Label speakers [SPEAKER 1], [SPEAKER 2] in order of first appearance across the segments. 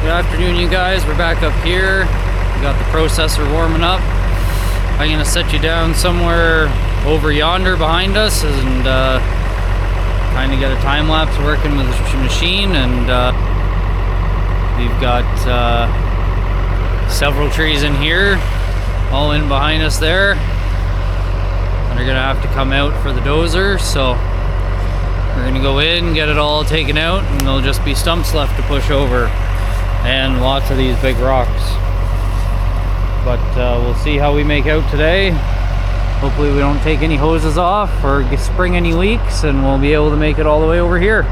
[SPEAKER 1] Good afternoon, you guys. We're back up here. We got the processor warming up. I'm gonna set you down somewhere over yonder behind us and kind of get a time lapse working with the machine. And we've got several trees in here, all in behind us there. And they're gonna have to come out for the dozer, so we're gonna go in, get it all taken out, and there'll just be stumps left to push over and lots of these big rocks. But we'll see how we make out today. Hopefully we don't take any hoses off or spring any leaks, and we'll be able to make it all the way over here.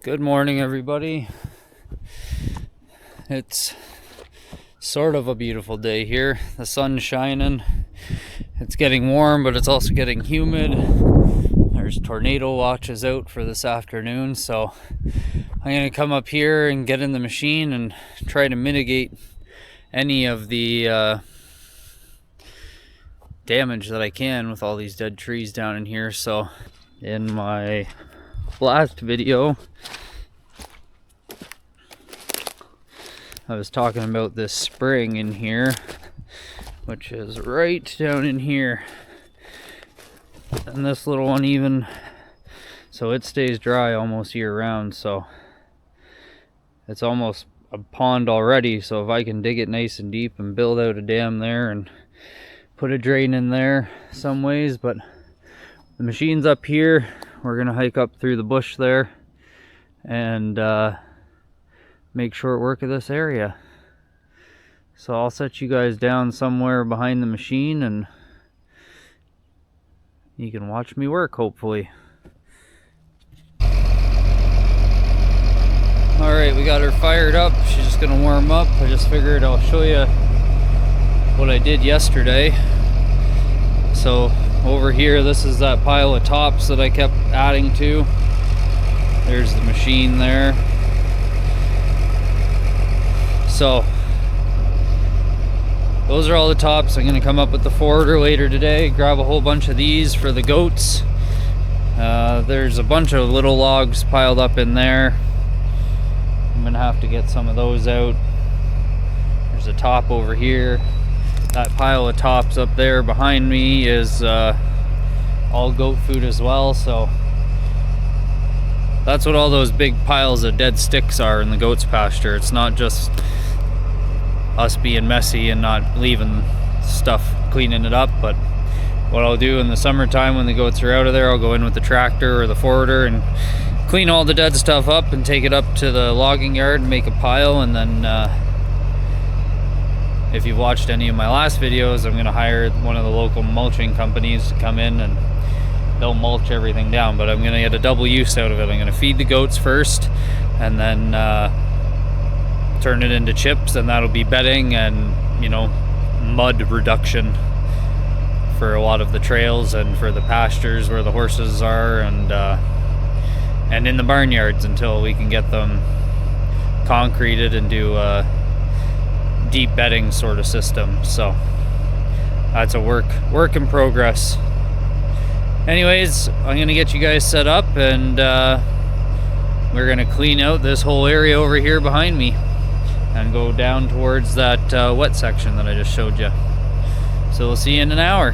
[SPEAKER 1] Good morning, everybody. It's sort of a beautiful day here. The sun's shining. It's getting warm, but it's also getting humid. There's tornado watches out for this afternoon, so I'm going to come up here and get in the machine and try to mitigate any of the damage that I can with all these dead trees down in here. So in my last video, I was talking about this spring in here, which is right down in here. And this little one even, so it stays dry almost year round, so it's almost a pond already. So if I can dig it nice and deep and build out a dam there and put a drain in there some ways. But the machine's up here. We're gonna hike up through the bush there and make short work of this area. So I'll set you guys down somewhere behind the machine and you can watch me work, hopefully. Alright, we got her fired up. She's just gonna warm up. I just figured I'll show you what I did yesterday. So over here, this is that pile of tops that I kept adding to. There's the machine there. So those are all the tops. I'm gonna come up with the forwarder later today, grab a whole bunch of these for the goats. There's a bunch of little logs piled up in there. I'm gonna have to get some of those out. There's a top over here. That pile of tops up there behind me is all goat food as well. So that's what all those big piles of dead sticks are in the goats pasture. It's not just us being messy and not leaving stuff, cleaning it up. But what I'll do in the summertime when the goats are out of there, I'll go in with the tractor or the forwarder and clean all the dead stuff up and take it up to the logging yard and make a pile. And then if you've watched any of my last videos, I'm gonna hire one of the local mulching companies to come in and they'll mulch everything down. But I'm gonna get a double use out of it. I'm gonna feed the goats first and then turn it into chips, and that'll be bedding and, you know, mud reduction for a lot of the trails and for the pastures where the horses are, and in the barnyards until we can get them concreted and do a deep bedding sort of system. So that's a work in progress. Anyways, I'm gonna get you guys set up and we're gonna clean out this whole area over here behind me and go down towards that wet section that I just showed you. So we'll see you in an hour.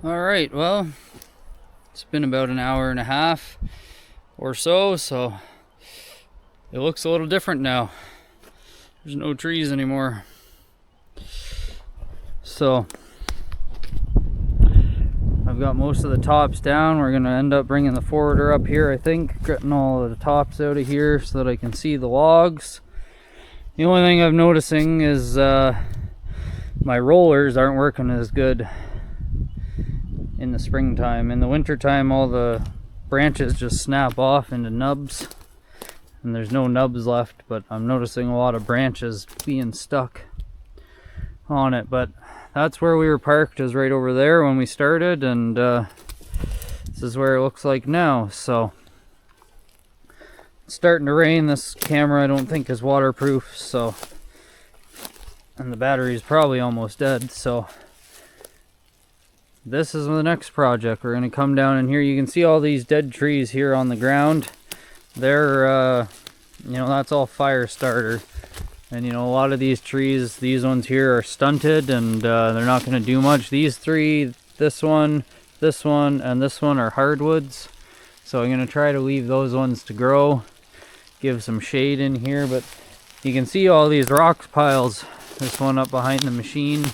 [SPEAKER 1] Alright, well, it's been about an hour and a half or so it looks a little different now. There's no trees anymore. So I've got most of the tops down. We're gonna end up bringing the forwarder up here, I think, getting all of the tops out of here so that I can see the logs. The only thing I'm noticing is my rollers aren't working as good in the springtime. In the wintertime, all the branches just snap off into nubs and there's no nubs left, but I'm noticing a lot of branches being stuck on it. But that's where we were parked, is right over there when we started, and this is where it looks like now. So it's starting to rain. This camera I don't think is waterproof, so, and the battery is probably almost dead. So this is the next project. We're going to come down in here. You can see all these dead trees here on the ground. They're, you know, that's all fire starter. And, you know, a lot of these trees, these ones here are stunted and they're not going to do much. These three, this one, and this one are hardwoods. So I'm going to try to leave those ones to grow, give some shade in here. But you can see all these rock piles. This one up behind the machine.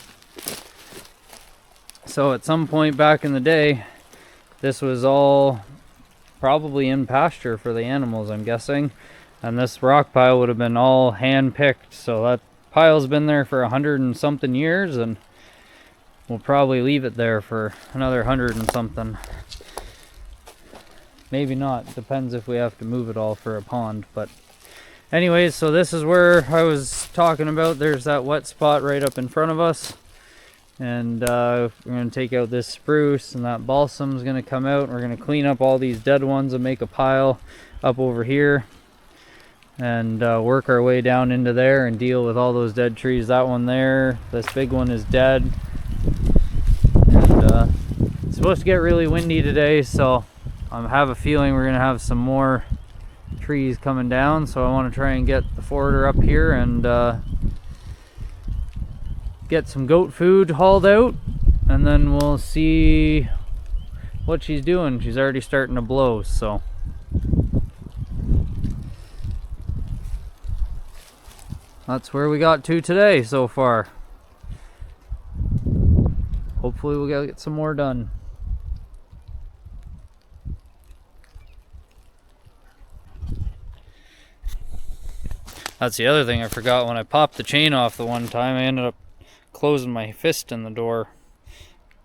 [SPEAKER 1] So at some point back in the day, this was all probably in pasture for the animals, I'm guessing. And this rock pile would have been all hand picked. So that pile's been there for 100 and something years, and we'll probably leave it there for another 100 and something. Maybe not, depends if we have to move it all for a pond. But anyways, so this is where I was talking about. There's that wet spot right up in front of us. And we're going to take out this spruce, and that balsam's going to come out. We're going to clean up all these dead ones and make a pile up over here, and work our way down into there and deal with all those dead trees. That one there, this big one is dead. And it's supposed to get really windy today, so I have a feeling we're going to have some more trees coming down. So I want to try and get the forwarder up here and get some goat food hauled out, and then we'll see what she's doing. She's already starting to blow, so that's where we got to today so far. Hopefully we'll get some more done. That's the other thing I forgot. When I popped the chain off the one time, I ended up closing my fist in the door.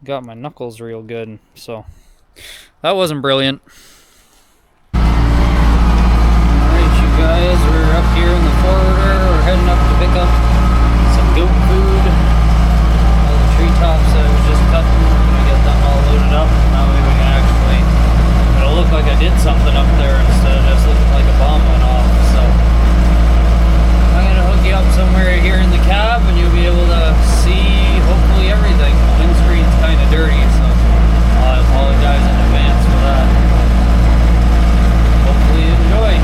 [SPEAKER 1] got my knuckles real good, so that wasn't brilliant. Alright, you guys, we're up here in the forwarder. We're heading up to pick up some goat food. All the treetops I was just cutting, we're gonna get them all loaded up. That way we can actually, it'll look like I did something up there instead of just looking like a bomb went off. So I'm gonna hook you up somewhere here in the cab and you'll be able to see hopefully everything. The windscreen's kind of dirty, so I apologize in advance for that. Hopefully you enjoy.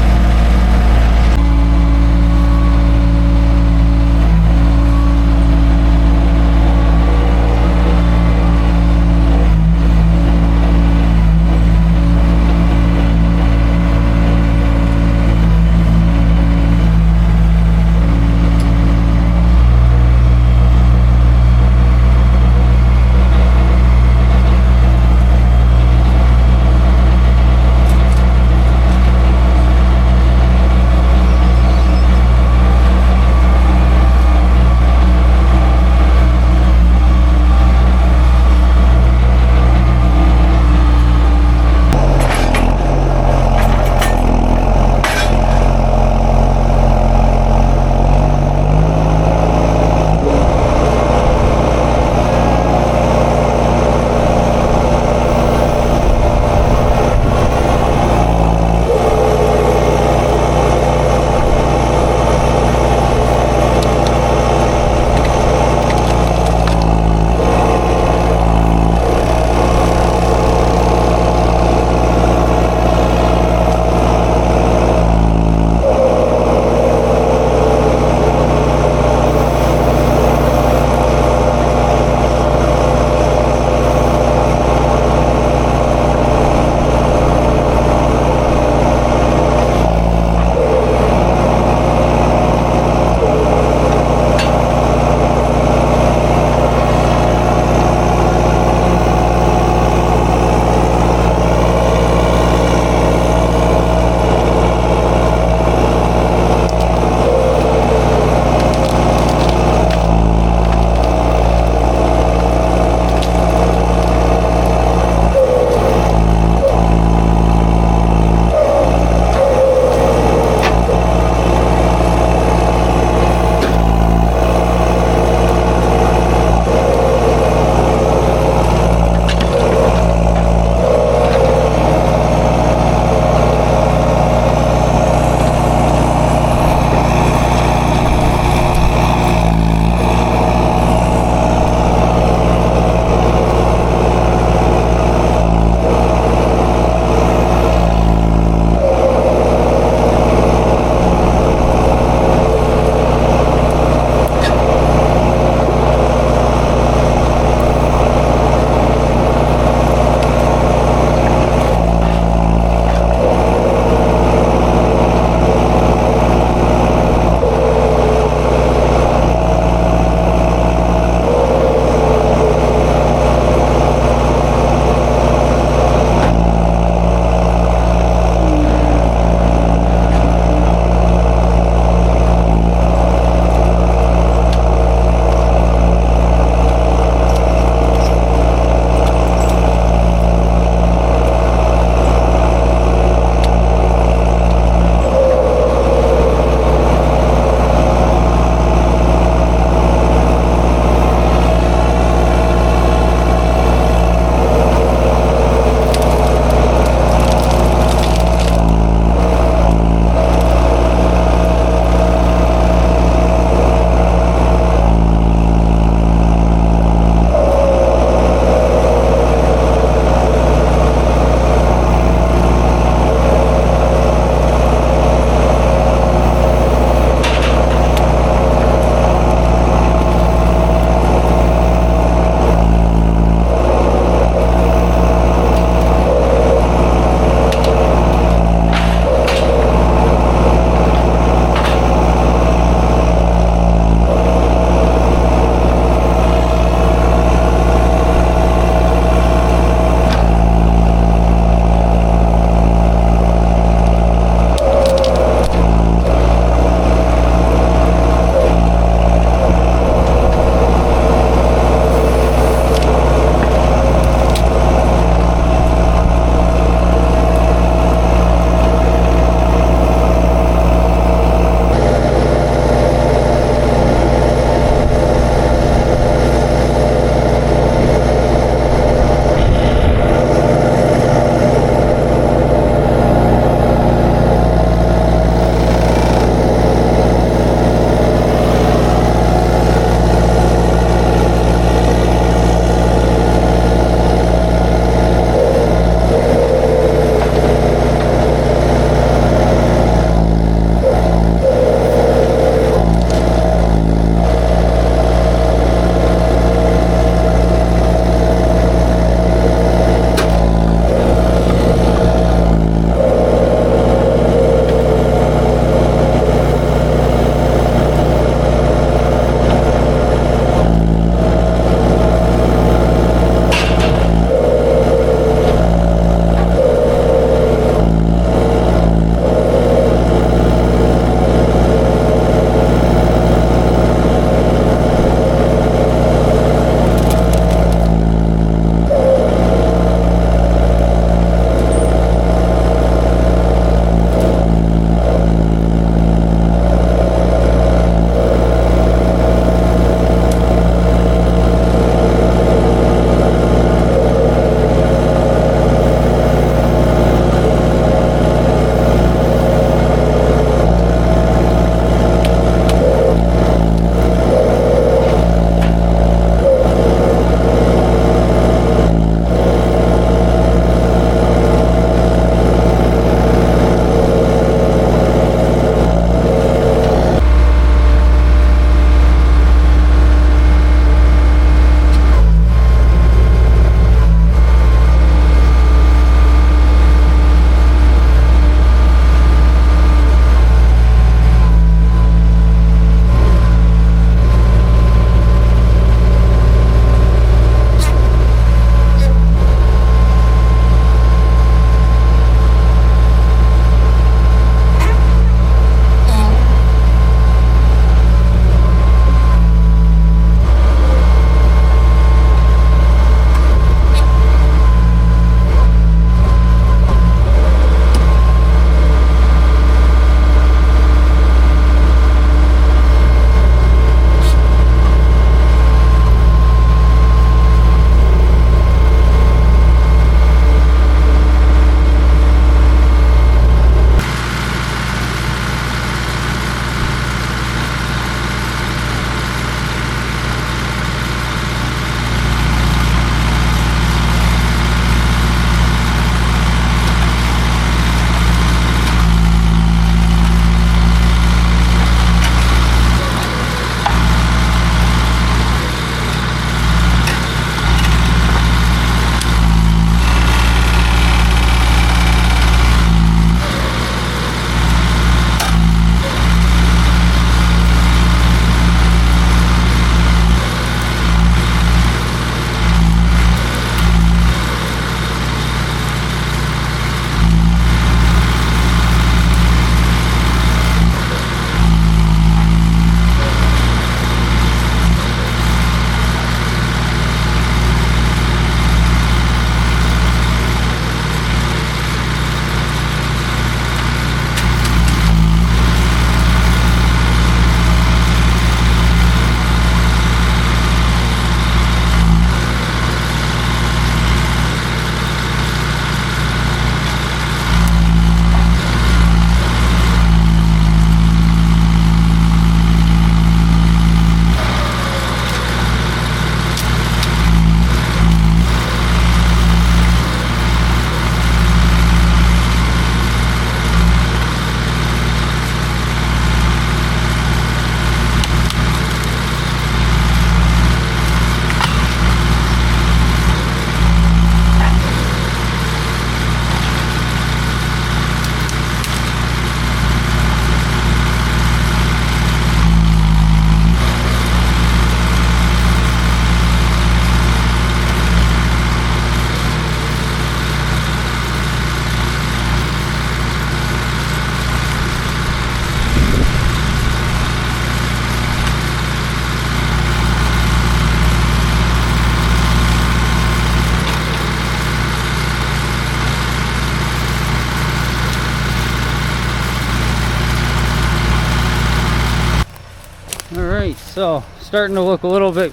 [SPEAKER 1] So starting to look a little bit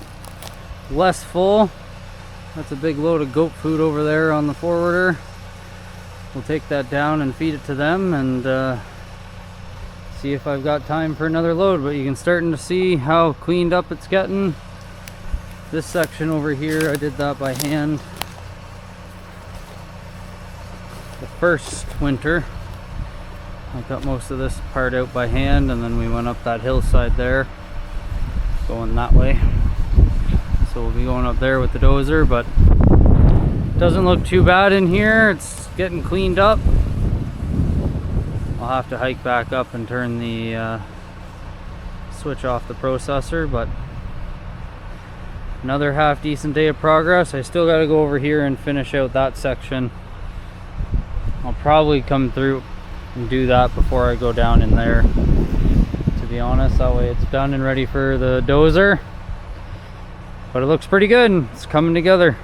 [SPEAKER 1] less full. That's a big load of goat food over there on the forwarder. We'll take that down and feed it to them and see if I've got time for another load. But you can starting to see how cleaned up it's getting. This section over here, I did that by hand the first winter. I got most of this part out by hand, and then we went up that hillside there, going that way. So we'll be going up there with the dozer, but it doesn't look too bad in here. It's getting cleaned up. I'll have to hike back up and turn the switch off the processor, but another half decent day of progress. I still got to go over here and finish out that section. I'll probably come through and do that before I go down in there, to be honest. That way it's done and ready for the dozer. But it looks pretty good. It's coming together.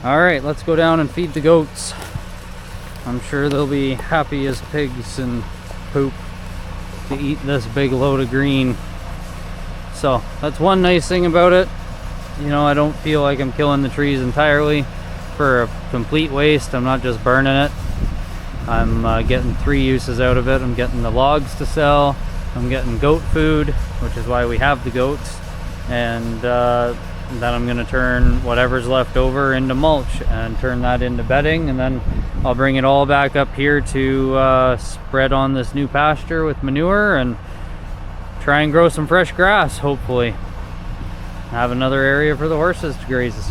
[SPEAKER 1] All right, let's go down and feed the goats. I'm sure they'll be happy as pigs and poop to eat this big load of green. So that's one nice thing about it. You know, I don't feel like I'm killing the trees entirely for a complete waste. I'm not just burning it. I'm getting three uses out of it. I'm getting the logs to sell. I'm getting goat food, which is why we have the goats. And then I'm going to turn whatever's left over into mulch and turn that into bedding. And then I'll bring it all back up here to spread on this new pasture with manure and try and grow some fresh grass, hopefully. Have another area for the horses to graze.